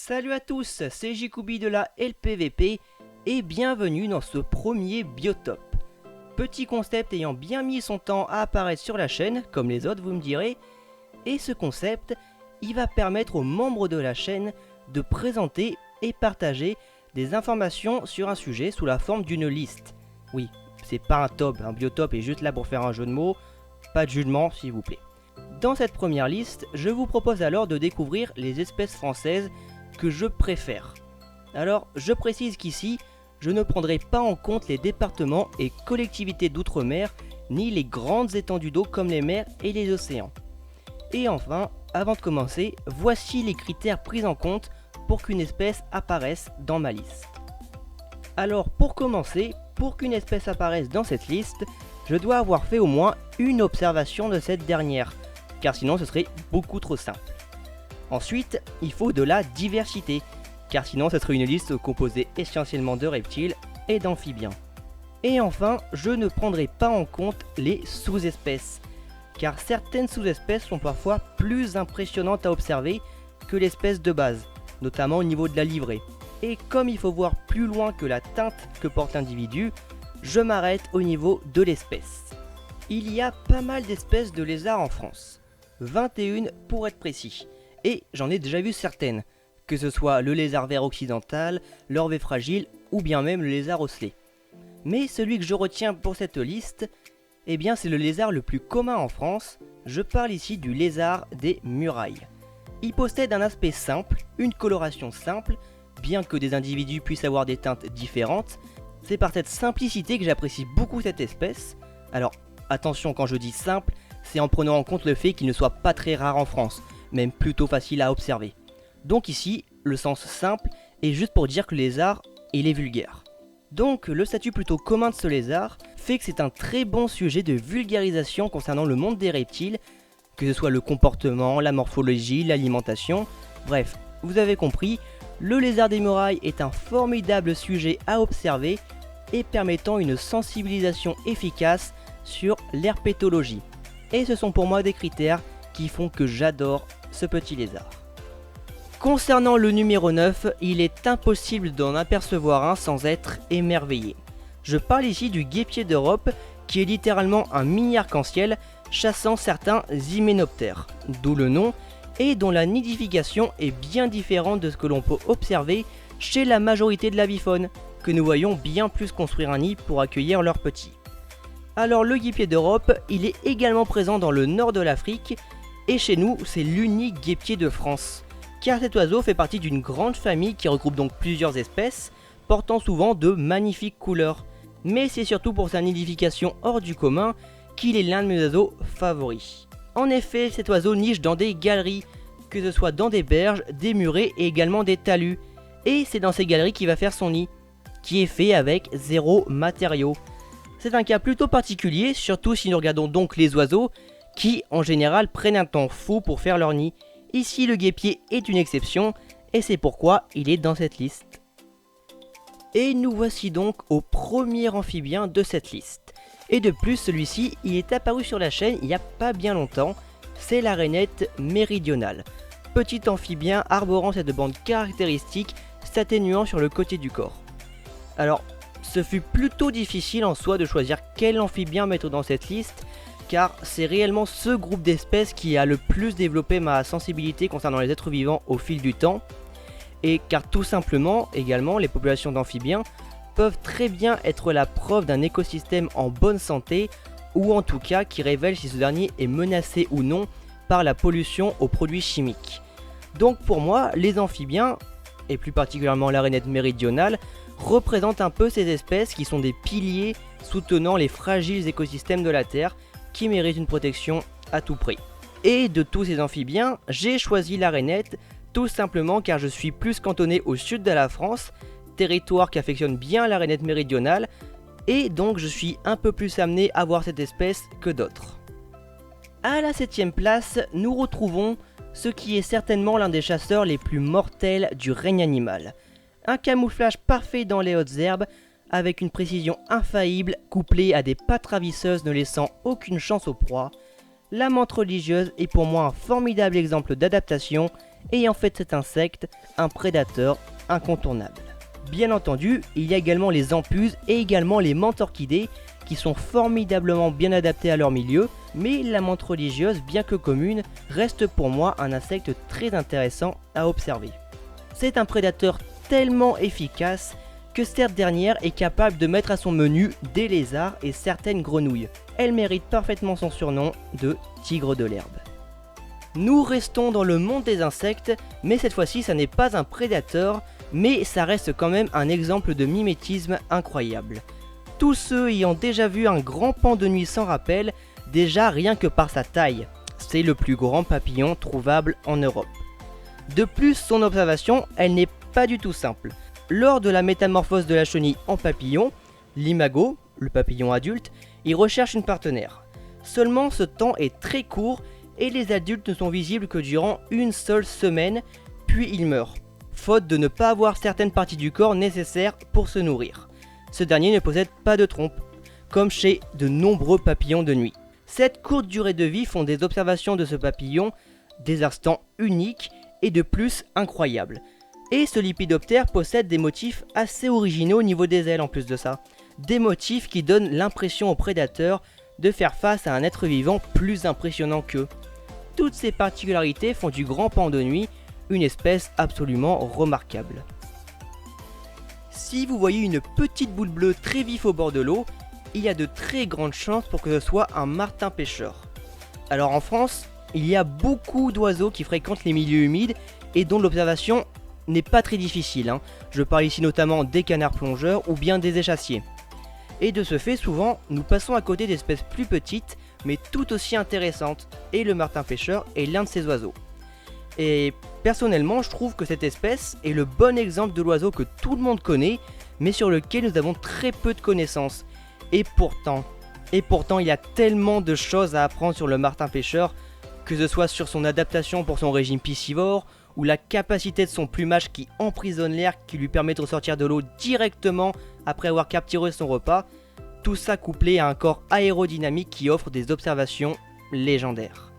Salut à tous, c'est Jikoubi de la LPVP et bienvenue dans ce premier biotope. Petit concept ayant bien mis son temps à apparaître sur la chaîne, comme les autres vous me direz, et ce concept, il va permettre aux membres de la chaîne de présenter et partager des informations sur un sujet sous la forme d'une liste. Oui, c'est pas un top, un biotope est juste là pour faire un jeu de mots, pas de jugement s'il vous plaît. Dans cette première liste, je vous propose alors de découvrir les espèces françaises que je préfère. Alors, je précise qu'ici, je ne prendrai pas en compte les départements et collectivités d'outre-mer, ni les grandes étendues d'eau comme les mers et les océans. Et enfin, avant de commencer, voici les critères pris en compte pour qu'une espèce apparaisse dans ma liste. Alors, pour commencer, pour qu'une espèce apparaisse dans cette liste, je dois avoir fait au moins une observation de cette dernière, car sinon ce serait beaucoup trop simple. Ensuite, il faut de la diversité, car sinon ce serait une liste composée essentiellement de reptiles et d'amphibiens. Et enfin, je ne prendrai pas en compte les sous-espèces, car certaines sous-espèces sont parfois plus impressionnantes à observer que l'espèce de base, notamment au niveau de la livrée. Et comme il faut voir plus loin que la teinte que porte l'individu, je m'arrête au niveau de l'espèce. Il y a pas mal d'espèces de lézards en France, 21 pour être précis. Et j'en ai déjà vu certaines, que ce soit le lézard vert occidental, l'orvet fragile ou bien même le lézard ocellé. Mais celui que je retiens pour cette liste, eh bien c'est le lézard le plus commun en France, je parle ici du lézard des murailles. Il possède un aspect simple, une coloration simple, bien que des individus puissent avoir des teintes différentes, c'est par cette simplicité que j'apprécie beaucoup cette espèce. Alors attention, quand je dis simple, c'est en prenant en compte le fait qu'il ne soit pas très rare en France, même plutôt facile à observer. Donc ici, le sens simple est juste pour dire que le lézard, il est vulgaire. Donc le statut plutôt commun de ce lézard fait que c'est un très bon sujet de vulgarisation concernant le monde des reptiles, que ce soit le comportement, la morphologie, l'alimentation, bref, vous avez compris, le lézard des murailles est un formidable sujet à observer et permettant une sensibilisation efficace sur l'herpétologie. Et ce sont pour moi des critères qui font que j'adore ce petit lézard. Concernant le numéro 9, il est impossible d'en apercevoir un sans être émerveillé. Je parle ici du guêpier d'Europe, qui est littéralement un mini arc-en-ciel chassant certains hyménoptères, d'où le nom, et dont la nidification est bien différente de ce que l'on peut observer chez la majorité de l'avifaune, que nous voyons bien plus construire un nid pour accueillir leurs petits. Alors le guêpier d'Europe, il est également présent dans le nord de l'Afrique, et chez nous, c'est l'unique guêpier de France, car cet oiseau fait partie d'une grande famille qui regroupe donc plusieurs espèces, portant souvent de magnifiques couleurs. Mais c'est surtout pour sa nidification hors du commun qu'il est l'un de mes oiseaux favoris. En effet, cet oiseau niche dans des galeries, que ce soit dans des berges, des murets et également des talus. Et c'est dans ces galeries qu'il va faire son nid, qui est fait avec zéro matériau. C'est un cas plutôt particulier, surtout si nous regardons donc les oiseaux, qui en général prennent un temps fou pour faire leur nid. Ici le guêpier est une exception et c'est pourquoi il est dans cette liste. Et nous voici donc au premier amphibien de cette liste. Et de plus celui-ci il est apparu sur la chaîne il n'y a pas bien longtemps, c'est la rainette méridionale. Petit amphibien arborant cette bande caractéristique s'atténuant sur le côté du corps. Alors ce fut plutôt difficile en soi de choisir quel amphibien mettre dans cette liste, car c'est réellement ce groupe d'espèces qui a le plus développé ma sensibilité concernant les êtres vivants au fil du temps, et car tout simplement, également, les populations d'amphibiens peuvent très bien être la preuve d'un écosystème en bonne santé, ou en tout cas qui révèle si ce dernier est menacé ou non par la pollution aux produits chimiques. Donc pour moi, les amphibiens, et plus particulièrement la rainette méridionale, représentent un peu ces espèces qui sont des piliers soutenant les fragiles écosystèmes de la Terre, qui mérite une protection à tout prix. Et de tous ces amphibiens, j'ai choisi la rainette tout simplement car je suis plus cantonné au sud de la France, territoire qui affectionne bien la rainette méridionale, et donc je suis un peu plus amené à voir cette espèce que d'autres. À la 7ème place, nous retrouvons ce qui est certainement l'un des chasseurs les plus mortels du règne animal. Un camouflage parfait dans les hautes herbes, avec une précision infaillible couplée à des pattes ravisseuses ne laissant aucune chance aux proies, la menthe religieuse est pour moi un formidable exemple d'adaptation et en fait cet insecte un prédateur incontournable. Bien entendu, il y a également les empuses et également les menthes orchidées qui sont formidablement bien adaptés à leur milieu, mais la menthe religieuse, bien que commune, reste pour moi un insecte très intéressant à observer. C'est un prédateur tellement efficace que cette dernière est capable de mettre à son menu des lézards et certaines grenouilles. Elle mérite parfaitement son surnom de tigre de l'herbe. Nous restons dans le monde des insectes, mais cette fois-ci ça n'est pas un prédateur, mais ça reste quand même un exemple de mimétisme incroyable. Tous ceux ayant déjà vu un grand paon de nuit s'en rappellent, déjà rien que par sa taille. C'est le plus grand papillon trouvable en Europe. De plus, son observation, elle n'est pas du tout simple. Lors de la métamorphose de la chenille en papillon, l'imago, le papillon adulte, il recherche une partenaire. Seulement ce temps est très court et les adultes ne sont visibles que durant une seule semaine, puis ils meurent, faute de ne pas avoir certaines parties du corps nécessaires pour se nourrir. Ce dernier ne possède pas de trompe, comme chez de nombreux papillons de nuit. Cette courte durée de vie font des observations de ce papillon des instants uniques et de plus incroyables. Et ce lépidoptère possède des motifs assez originaux au niveau des ailes en plus de ça. Des motifs qui donnent l'impression aux prédateurs de faire face à un être vivant plus impressionnant qu'eux. Toutes ces particularités font du grand paon de nuit une espèce absolument remarquable. Si vous voyez une petite boule bleue très vif au bord de l'eau, il y a de très grandes chances pour que ce soit un martin pêcheur. Alors en France, il y a beaucoup d'oiseaux qui fréquentent les milieux humides et dont l'observation n'est pas très difficile. Je parle ici notamment des canards plongeurs ou bien des échassiers. Et de ce fait, souvent, nous passons à côté d'espèces plus petites mais tout aussi intéressantes, et le martin pêcheur est l'un de ces oiseaux. Et personnellement, je trouve que cette espèce est le bon exemple de l'oiseau que tout le monde connaît, mais sur lequel nous avons très peu de connaissances. Et pourtant, il y a tellement de choses à apprendre sur le martin pêcheur, que ce soit sur son adaptation pour son régime piscivore, ou la capacité de son plumage qui emprisonne l'air, qui lui permet de ressortir de l'eau directement après avoir capturé son repas, tout ça couplé à un corps aérodynamique qui offre des observations légendaires.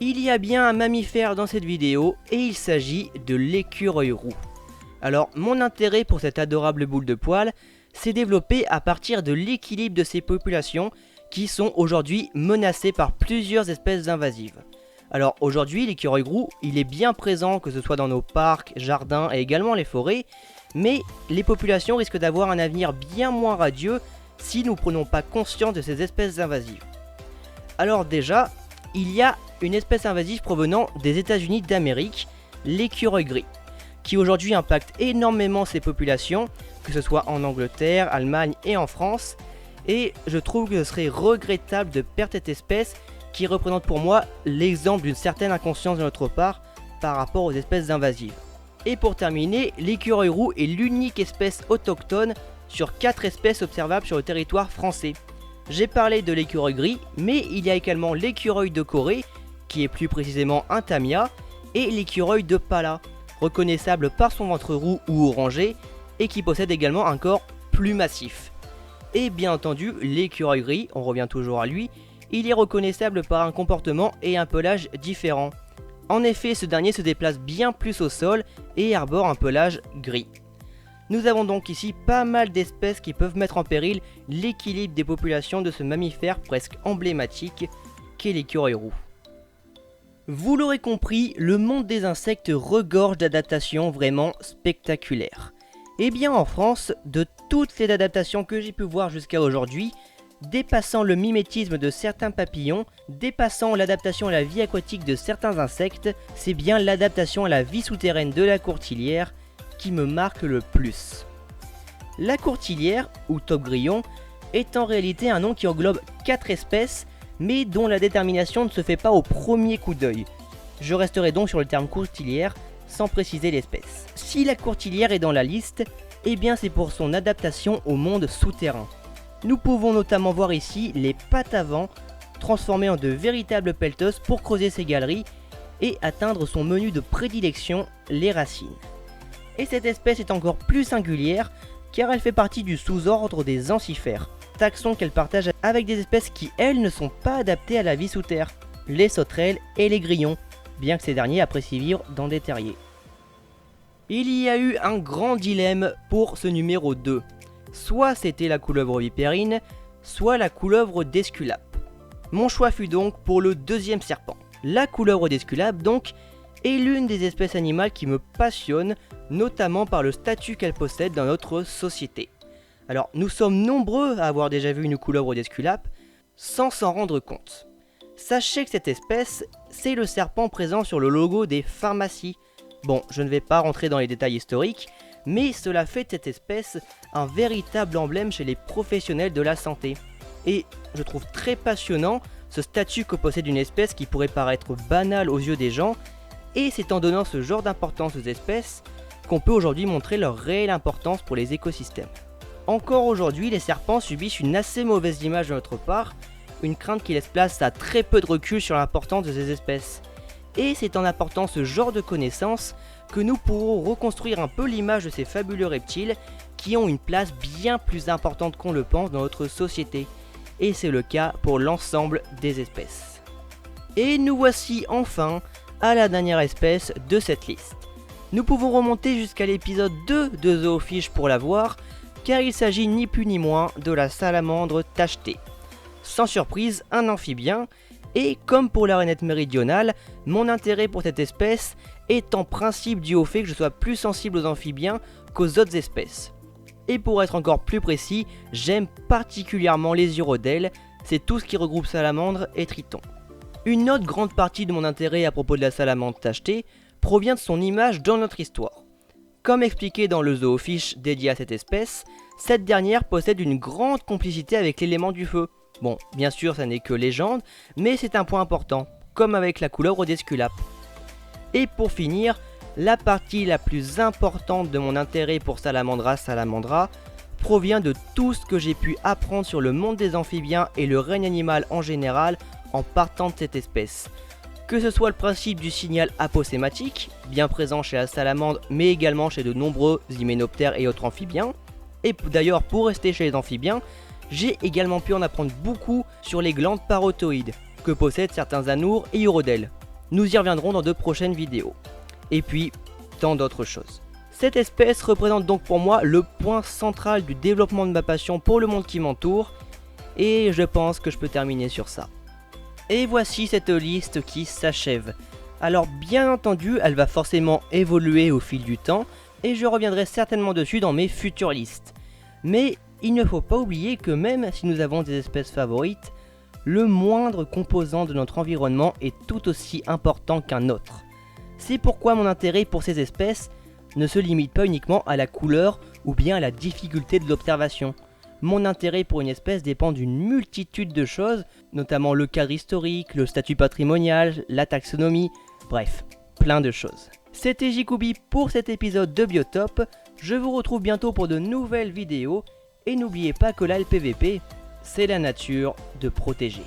Il y a bien un mammifère dans cette vidéo et il s'agit de l'écureuil roux. Alors mon intérêt pour cette adorable boule de poil s'est développé à partir de l'équilibre de ces populations qui sont aujourd'hui menacées par plusieurs espèces invasives. Alors aujourd'hui l'écureuil roux il est bien présent que ce soit dans nos parcs, jardins et également les forêts, mais les populations risquent d'avoir un avenir bien moins radieux si nous ne prenons pas conscience de ces espèces invasives. Alors déjà, il y a une espèce invasive provenant des États-Unis d'Amérique, l'écureuil gris, qui aujourd'hui impacte énormément ces populations, que ce soit en Angleterre, Allemagne et en France, et je trouve que ce serait regrettable de perdre cette espèce qui représente pour moi l'exemple d'une certaine inconscience de notre part par rapport aux espèces invasives. Et pour terminer, l'écureuil roux est l'unique espèce autochtone sur 4 espèces observables sur le territoire français. J'ai parlé de l'écureuil gris, mais il y a également l'écureuil de Corée, qui est plus précisément un tamia, et l'écureuil de Pala, reconnaissable par son ventre roux ou orangé, et qui possède également un corps plus massif. Et bien entendu, l'écureuil gris, on revient toujours à lui, il est reconnaissable par un comportement et un pelage différents. En effet, ce dernier se déplace bien plus au sol et arbore un pelage gris. Nous avons donc ici pas mal d'espèces qui peuvent mettre en péril l'équilibre des populations de ce mammifère presque emblématique qu'est l'écureuil roux. Vous l'aurez compris, le monde des insectes regorge d'adaptations vraiment spectaculaires. Et bien en France, de toutes les adaptations que j'ai pu voir jusqu'à aujourd'hui, dépassant le mimétisme de certains papillons, dépassant l'adaptation à la vie aquatique de certains insectes, c'est bien l'adaptation à la vie souterraine de la courtilière qui me marque le plus. La courtilière, ou taupe grillon, est en réalité un nom qui englobe 4 espèces, mais dont la détermination ne se fait pas au premier coup d'œil. Je resterai donc sur le terme courtilière, sans préciser l'espèce. Si la courtilière est dans la liste, eh bien c'est pour son adaptation au monde souterrain. Nous pouvons notamment voir ici les pattes avant, transformées en de véritables pelleteuses pour creuser ses galeries et atteindre son menu de prédilection, les racines. Et cette espèce est encore plus singulière car elle fait partie du sous-ordre des ancifères, taxon qu'elle partage avec des espèces qui elles ne sont pas adaptées à la vie sous terre, les sauterelles et les grillons, bien que ces derniers apprécient vivre dans des terriers. Il y a eu un grand dilemme pour ce numéro 2. Soit c'était la couleuvre vipérine, soit la couleuvre d'Esculape. Mon choix fut donc pour le deuxième serpent. La couleuvre d'Esculape donc est l'une des espèces animales qui me passionnent, notamment par le statut qu'elle possède dans notre société. Alors nous sommes nombreux à avoir déjà vu une couleuvre d'Esculape sans s'en rendre compte. Sachez que cette espèce, c'est le serpent présent sur le logo des pharmacies. Bon, je ne vais pas rentrer dans les détails historiques, mais cela fait de cette espèce un véritable emblème chez les professionnels de la santé. Et je trouve très passionnant ce statut que possède une espèce qui pourrait paraître banale aux yeux des gens, et c'est en donnant ce genre d'importance aux espèces qu'on peut aujourd'hui montrer leur réelle importance pour les écosystèmes. Encore aujourd'hui, les serpents subissent une assez mauvaise image de notre part, une crainte qui laisse place à très peu de recul sur l'importance de ces espèces. Et c'est en apportant ce genre de connaissances que nous pourrons reconstruire un peu l'image de ces fabuleux reptiles qui ont une place bien plus importante qu'on le pense dans notre société. Et c'est le cas pour l'ensemble des espèces. Et nous voici enfin à la dernière espèce de cette liste. Nous pouvons remonter jusqu'à l'épisode 2 de Zoofiche pour la voir, car il s'agit ni plus ni moins de la salamandre tachetée. Sans surprise, un amphibien. Et comme pour la rainette méridionale, mon intérêt pour cette espèce est en principe dû au fait que je sois plus sensible aux amphibiens qu'aux autres espèces. Et pour être encore plus précis, j'aime particulièrement les urodèles, c'est tout ce qui regroupe salamandre et triton. Une autre grande partie de mon intérêt à propos de la salamandre tachetée provient de son image dans notre histoire. Comme expliqué dans le Zoofiche dédié à cette espèce, cette dernière possède une grande complicité avec l'élément du feu. Bon, bien sûr, ça n'est que légende, mais c'est un point important, comme avec la couleuvre d'Esculape. Et pour finir, la partie la plus importante de mon intérêt pour Salamandra salamandra provient de tout ce que j'ai pu apprendre sur le monde des amphibiens et le règne animal en général en partant de cette espèce. Que ce soit le principe du signal aposématique, bien présent chez la salamandre mais également chez de nombreux hyménoptères et autres amphibiens, et d'ailleurs pour rester chez les amphibiens, j'ai également pu en apprendre beaucoup sur les glandes parotoïdes que possèdent certains anoures et urodèles. Nous y reviendrons dans de prochaines vidéos. Et puis, tant d'autres choses. Cette espèce représente donc pour moi le point central du développement de ma passion pour le monde qui m'entoure, et je pense que je peux terminer sur ça. Et voici cette liste qui s'achève. Alors bien entendu, elle va forcément évoluer au fil du temps, et je reviendrai certainement dessus dans mes futures listes. Mais il ne faut pas oublier que même si nous avons des espèces favorites, le moindre composant de notre environnement est tout aussi important qu'un autre. C'est pourquoi mon intérêt pour ces espèces ne se limite pas uniquement à la couleur ou bien à la difficulté de l'observation. Mon intérêt pour une espèce dépend d'une multitude de choses, notamment le cadre historique, le statut patrimonial, la taxonomie, bref, plein de choses. C'était Jcoubi pour cet épisode de Biotope, je vous retrouve bientôt pour de nouvelles vidéos, et n'oubliez pas que la LPVP, c'est la nature de protéger.